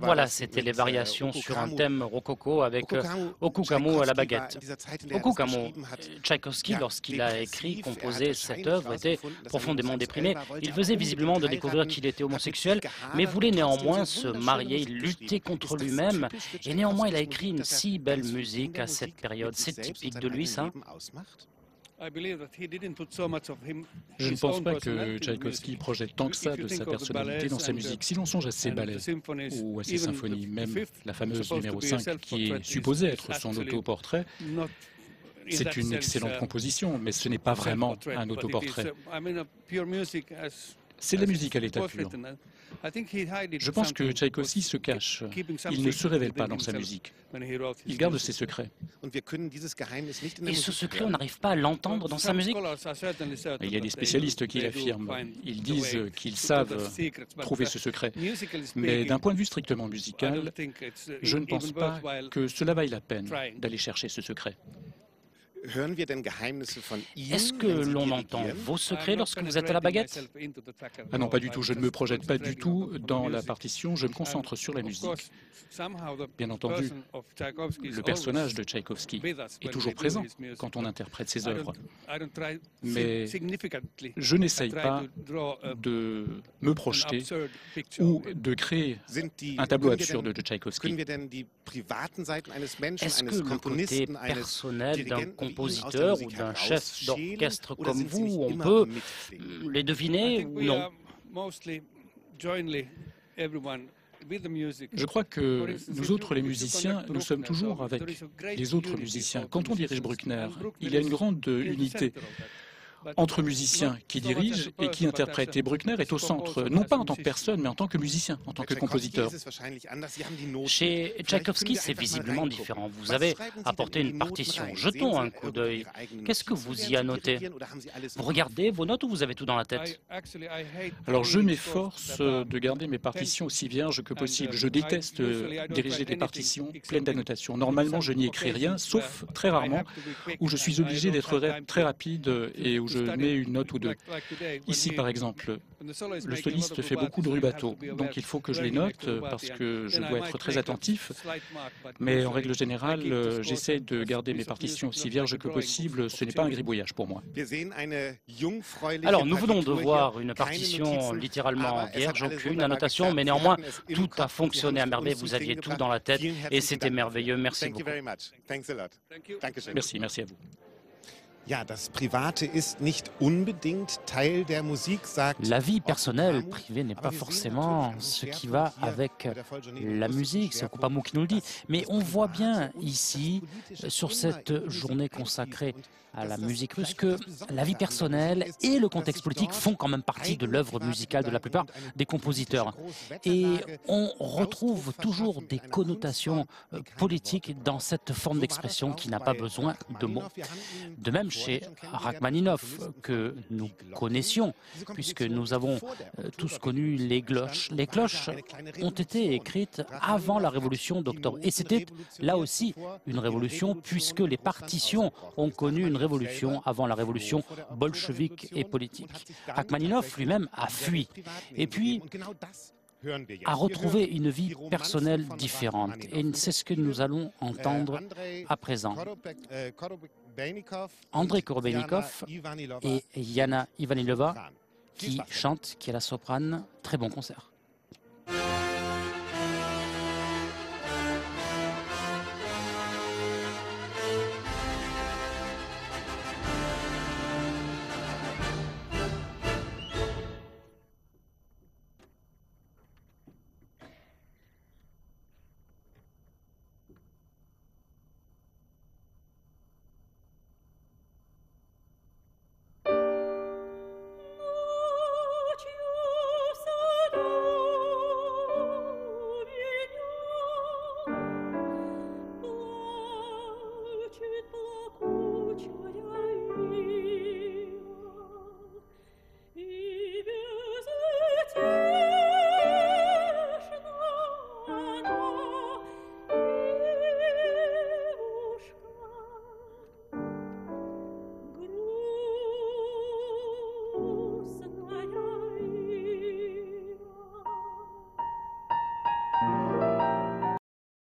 Voilà, c'était les variations sur un thème rococo avec Okugamu à la baguette. Okugamu, Tchaïkovski, lorsqu'il a écrit, composé cette œuvre, était profondément déprimé. Il faisait visiblement de découvrir qu'il était homosexuel, mais voulait néanmoins se marier, lutter contre lui-même. Et néanmoins, il a écrit une si belle musique à cette période. C'est typique de lui, ça? Je ne pense pas que Tchaïkovski projette tant que ça de sa personnalité dans sa musique. Si l'on songe à ses ballets ou à ses symphonies, même la fameuse numéro 5 qui est supposée être son autoportrait, c'est une excellente composition, mais ce n'est pas vraiment un autoportrait. C'est la musique à l'état pur. Je pense que Tchaïkovski se cache. Il ne se révèle pas dans sa musique. Il garde ses secrets. Et ce secret, on n'arrive pas à l'entendre dans sa musique? Il y a des spécialistes qui l'affirment. Ils disent qu'ils savent trouver ce secret. Mais d'un point de vue strictement musical, je ne pense pas que cela vaille la peine d'aller chercher ce secret. Est-ce que l'on entend vos secrets lorsque vous êtes à la baguette? Ah non, pas du tout. Je ne me projette pas du tout dans la partition. Je me concentre sur la musique. Bien entendu, le personnage de Tchaïkovski est toujours présent quand on interprète ses œuvres. Mais je n'essaye pas de me projeter ou de créer un tableau absurde de Tchaïkovski. Est-ce que le côté personnel d'un compositeur ou d'un chef d'orchestre comme vous, on peut les deviner ou non? Je crois que nous autres, les musiciens, nous sommes toujours avec les autres musiciens. Quand on dirige Bruckner, il y a une grande unité entre musiciens qui dirigent et qui interprètent. Et Bruckner est au centre, non pas en tant que personne, mais en tant que musicien, en tant que compositeur. Chez Tchaïkovski, c'est visiblement différent. Vous avez apporté une partition. Jetons un coup d'œil. Qu'est-ce que vous y annotez? Vous regardez vos notes ou vous avez tout dans la tête? Alors je m'efforce de garder mes partitions aussi vierges que possible. Je déteste diriger des partitions pleines d'annotations. Normalement, je n'y écris rien, sauf très rarement, où je suis obligé d'être très rapide et où je mets une note ou deux. Ici, par exemple, le soliste fait beaucoup de rubato, donc il faut que je les note parce que je dois être très attentif. Mais en règle générale, j'essaie de garder mes partitions aussi vierges que possible. Ce n'est pas un gribouillage pour moi. Alors, nous venons de voir une partition littéralement vierge, aucune annotation, mais néanmoins, tout a fonctionné à merveille. Vous aviez tout dans la tête et c'était merveilleux. Merci beaucoup. Merci à vous. La vie personnelle, privée, n'est pas forcément ce qui va avec la musique, c'est Okugamu qui nous le dit. Mais on voit bien ici, sur cette journée consacrée à la musique russe, que la vie personnelle et le contexte politique font quand même partie de l'œuvre musicale de la plupart des compositeurs. Et on retrouve toujours des connotations politiques dans cette forme d'expression qui n'a pas besoin de mots. De même chez Rachmaninov, que nous connaissions, puisque nous avons tous connu les cloches. Les cloches ont été écrites avant la révolution d'octobre. Et c'était là aussi une révolution, puisque les partitions ont connu une révolution avant la révolution bolchevique et politique. Rachmaninov lui-même a fui. Et puis, a retrouvé une vie personnelle différente. Et c'est ce que nous allons entendre à présent. Andrei Korobeinikov et Yana Ivanilova qui chantent, qui est la soprane. Très bon concert.